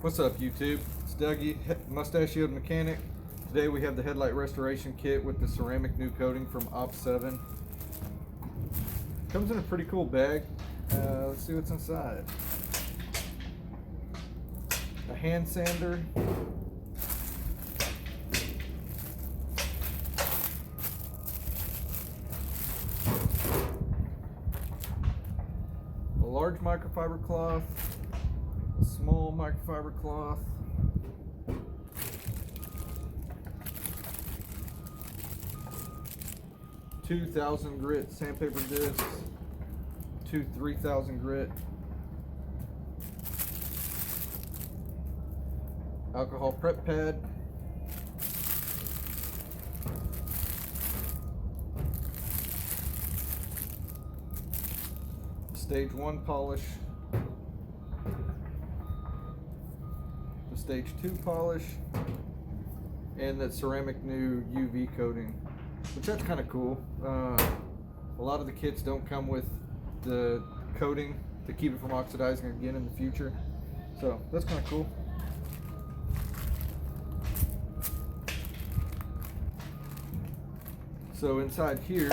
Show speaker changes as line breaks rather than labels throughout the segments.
What's up, YouTube? It's Dougie, mustachioed mechanic. Today we have the Headlight Restoration Kit with the ceramic new coating from Opt7. Comes in a pretty cool bag. Let's see what's inside. A hand sander. A large microfiber cloth. A small microfiber cloth. Two 1000 grit sandpaper discs. Two 3000 grit. Alcohol prep pad. Stage 1 polish. The Stage 2 polish. And that ceramic new UV coating, which that's kind of cool. A lot of the kits don't come with the coating to keep it from oxidizing again in the future. So that's kind of cool. So inside here,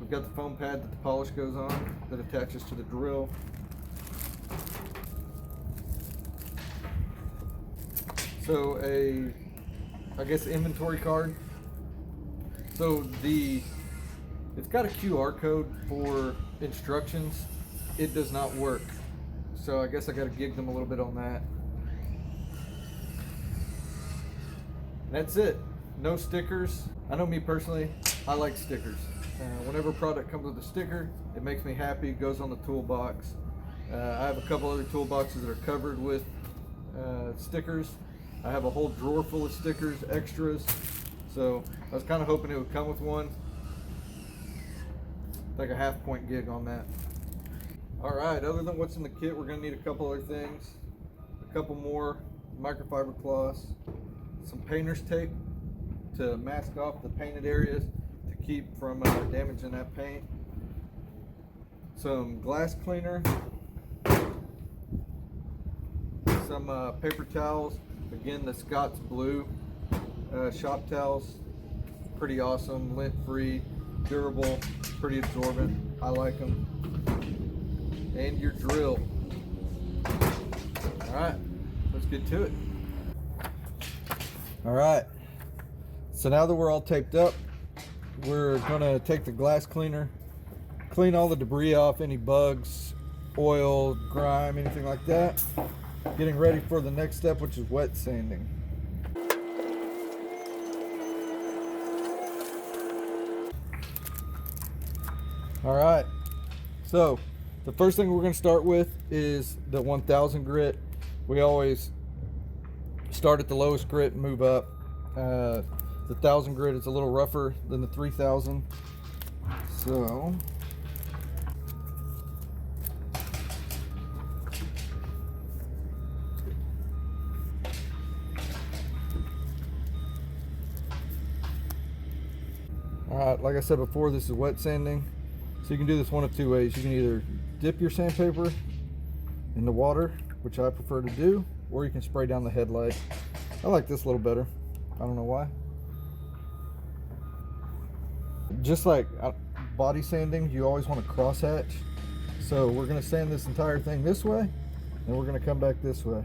we've got the foam pad that the polish goes on that attaches to the drill. So I guess inventory card. So it's got a QR code for instructions. It does not work. So I guess I got to gig them a little bit on that. And that's it. No stickers. I know me personally, I like stickers. Whenever a product comes with a sticker, it makes me happy. It goes on the toolbox. I have a couple other toolboxes that are covered with stickers. I have a whole drawer full of stickers, extras. So I was kind of hoping it would come with one. Like a half-point gig on that. All right, other than what's in the kit, we're gonna need a couple other things. A couple more microfiber cloths, some painter's tape to mask off the painted areas to keep from damaging that paint. Some glass cleaner, some paper towels. Again, the Scott's Blue shop towels. Pretty awesome, lint-free, durable, pretty absorbent. I like them. And your drill. All right, let's get to it. All right, so now that we're all taped up, we're gonna take the glass cleaner, clean all the debris off, any bugs, oil, grime, anything like that. Getting ready for the next step, which is wet sanding. All right, so the first thing we're going to start with is the 1000 grit. We always start at the lowest grit and move up. The 1000 grit is a little rougher than the 3000. So alright, like I said before, this is wet sanding. So you can do this one of two ways. You can either dip your sandpaper in the water, which I prefer to do, or you can spray down the headlight. I like this a little better. I don't know why. Just like body sanding, you always want to cross hatch. So we're going to sand this entire thing this way, and we're going to come back this way.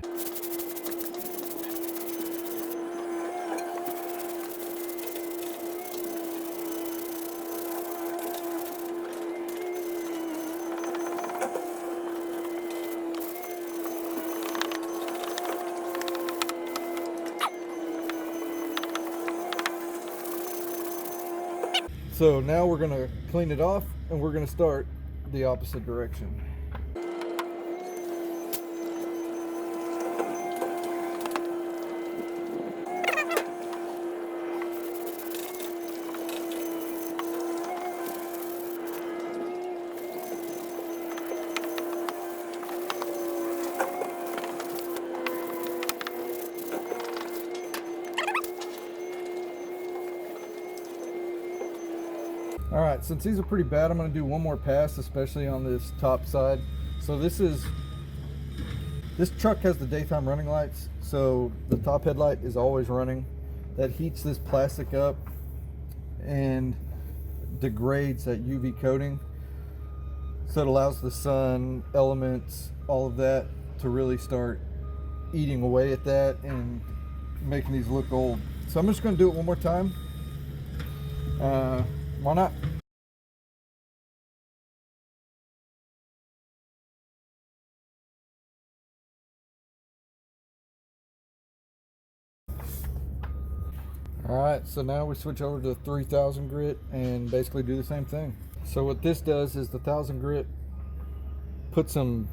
So now we're going to clean it off, and we're going to start the opposite direction. All right, since these are pretty bad, I'm gonna do one more pass, especially on this top side. So this is This truck has the daytime running lights, so the top headlight is always running. That heats this plastic up and degrades that UV coating, so it allows the sun, elements, all of that to really start eating away at that and making these look old. So I'm just going to do it one more time. Why not? Alright, so now we switch over to the 3000 grit and basically do the same thing. So what this does is the 1000 grit puts some,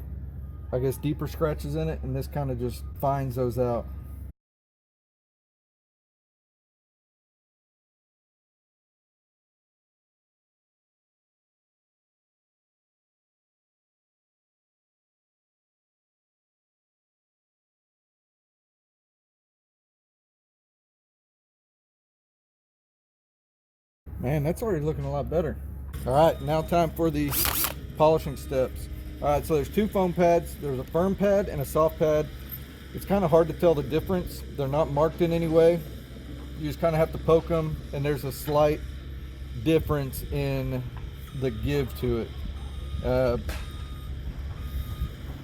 I guess, deeper scratches in it, and this kind of just finds those out. Man, that's already looking a lot better. All right, now time for the polishing steps. All right, so there's two foam pads. There's a firm pad and a soft pad. It's kind of hard to tell the difference. They're not marked in any way. You just kind of have to poke them, and there's a slight difference in the give to it.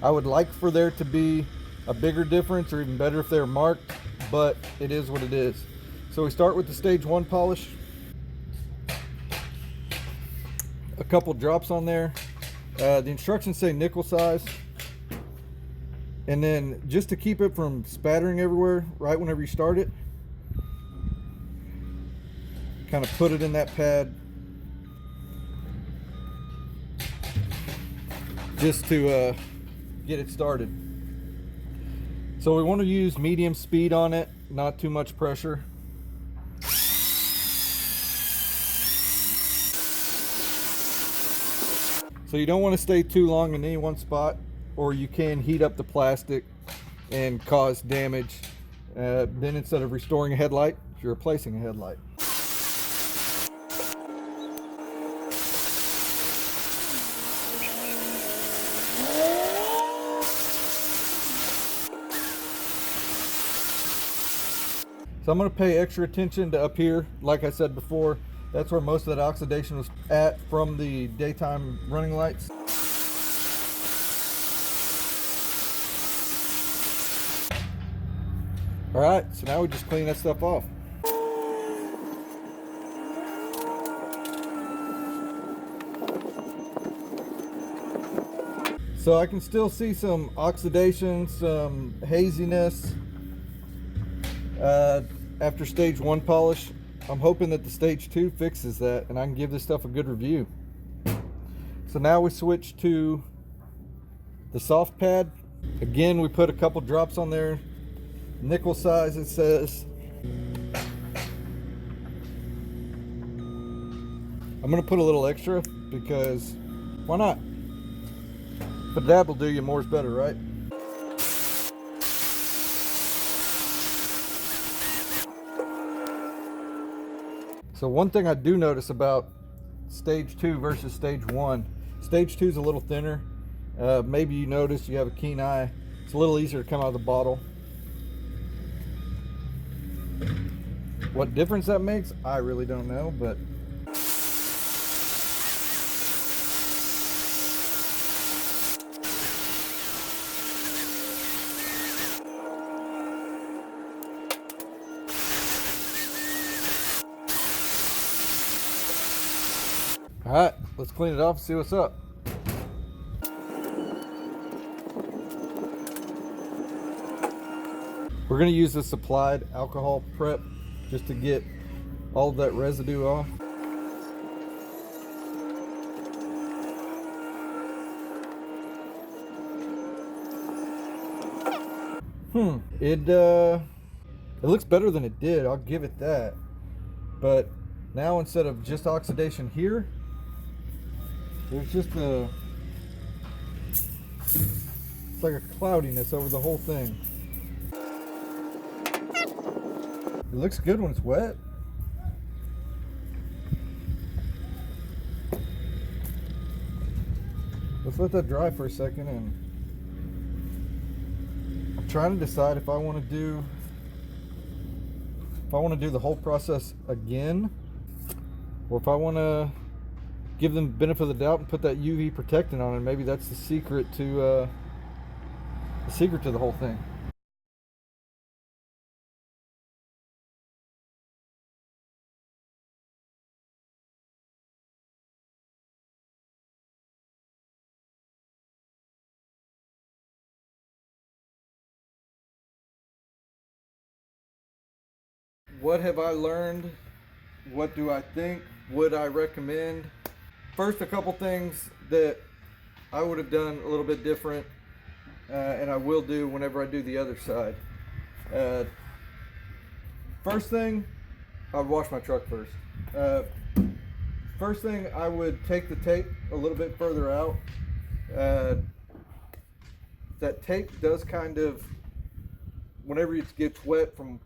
I would like for there to be a bigger difference, or even better if they're marked, but it is what it is. So we start with the stage 1 polish. A couple drops on there. The instructions say nickel size. And then just to keep it from spattering everywhere right whenever you start it, kind of put it in that pad just to get it started. So we want to use medium speed on it, not too much pressure. So you don't want to stay too long in any one spot, or you can heat up the plastic and cause damage. Then instead of restoring a headlight, you're replacing a headlight. So I'm going to pay extra attention to up here. Like I said before, that's where most of that oxidation was at from the daytime running lights. All right, so now we just clean that stuff off. So I can still see some oxidation, some haziness after stage 1 polish. I'm hoping that the stage 2 fixes that and I can give this stuff a good review. So now we switch to the soft pad. Again, we put a couple drops on there. Nickel size, it says. I'm gonna put a little extra because why not? But that will do you, more's better, right? So one thing I do notice about stage 2 versus stage 1, stage 2 is a little thinner. Maybe you notice, you have a keen eye, it's a little easier to come out of the bottle. What difference that makes, I really don't know, but all right, let's clean it off and see what's up. We're going to use this supplied alcohol prep just to get all of that residue off. It looks better than it did, I'll give it that. But now instead of just oxidation here, there's just it's like a cloudiness over the whole thing. It looks good when it's wet. Let's let that dry for a second and trying to decide if I want to do the whole process again, or if I want to give them the benefit of the doubt and put that UV protectant on, and maybe that's the secret to the whole thing. What have I learned? What do I think? Would I recommend? First, a couple things that I would have done a little bit different, and I will do whenever I do the other side. First thing, I would wash my truck first. First thing, I would take the tape a little bit further out. That tape does kind of, whenever it gets wet from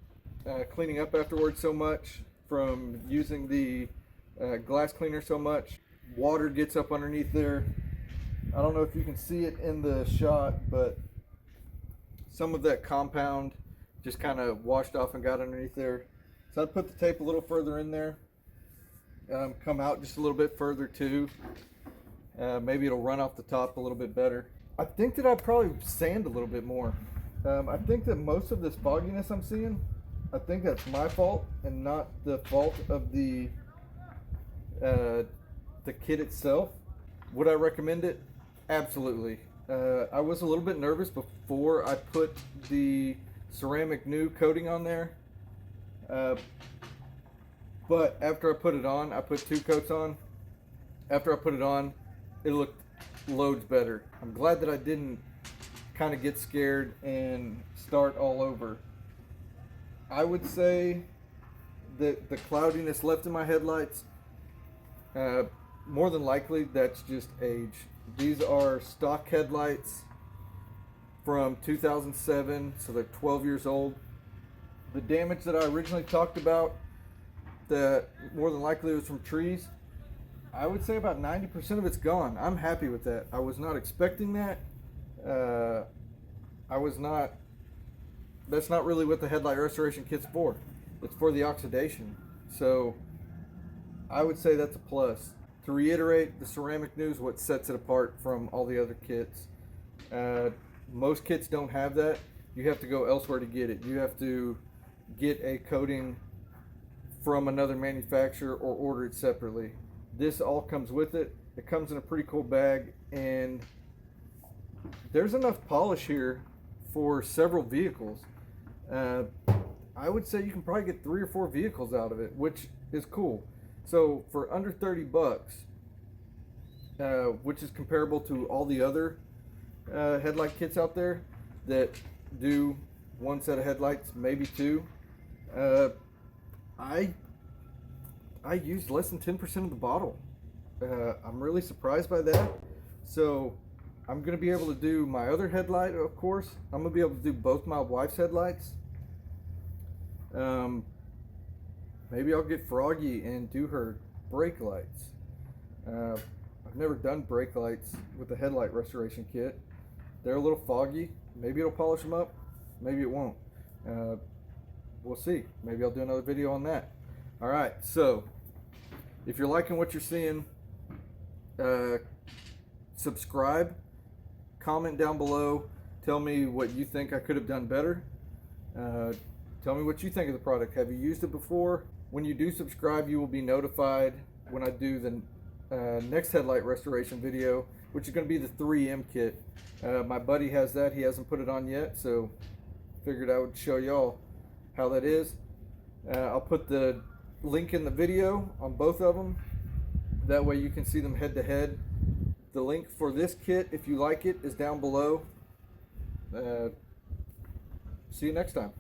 cleaning up afterwards so much, from using the glass cleaner so much, water gets up underneath there. I don't know if you can see it in the shot, but some of that compound just kind of washed off and got underneath there. So I'd put the tape a little further in there, come out just a little bit further too. Maybe it'll run off the top a little bit better. I think that I'd probably sand a little bit more. I think that most of this fogginess I'm seeing, I think that's my fault and not the fault of the kit itself. Would I recommend it? Absolutely. I was a little bit nervous before I put the ceramic new coating on there, but after I put it on, I put 2 coats on. After I put it on, it looked loads better. I'm glad that I didn't kind of get scared and start all over. I would say that the cloudiness left in my headlights, more than likely that's just age. These are stock headlights from 2007, so they're 12 years old. The damage that I originally talked about, that more than likely was from trees, I would say about 90% of it's gone. I'm happy with that. I was not expecting that. That's not really what the headlight restoration kit's for. It's for the oxidation. So I would say that's a plus. To reiterate, the ceramic new is what sets it apart from all the other kits. Most kits don't have that. You have to go elsewhere to get it. You have to get a coating from another manufacturer or order it separately. This all comes with it. It comes in a pretty cool bag, and there's enough polish here for several vehicles. I would say you can probably get 3 or 4 vehicles out of it, which is cool. So for under 30 bucks, which is comparable to all the other headlight kits out there that do 1 set of headlights, maybe 2, I used less than 10% of the bottle. I'm really surprised by that. So I'm going to be able to do my other headlight, of course. I'm going to be able to do both my wife's headlights. Maybe I'll get Froggy and do her brake lights. I've never done brake lights with the headlight restoration kit. They're a little foggy. Maybe it'll polish them up. Maybe it won't. We'll see. Maybe I'll do another video on that. Alright, so if you're liking what you're seeing, subscribe, comment down below, tell me what you think I could have done better. Tell me what you think of the product. Have you used it before? When you do subscribe, you will be notified when I do the next headlight restoration video, which is going to be the 3M kit. My buddy has that. He hasn't put it on yet, so figured I would show y'all how that is. I'll put the link in the video on both of them. That way you can see them head to head. The link for this kit, if you like it, is down below. See you next time.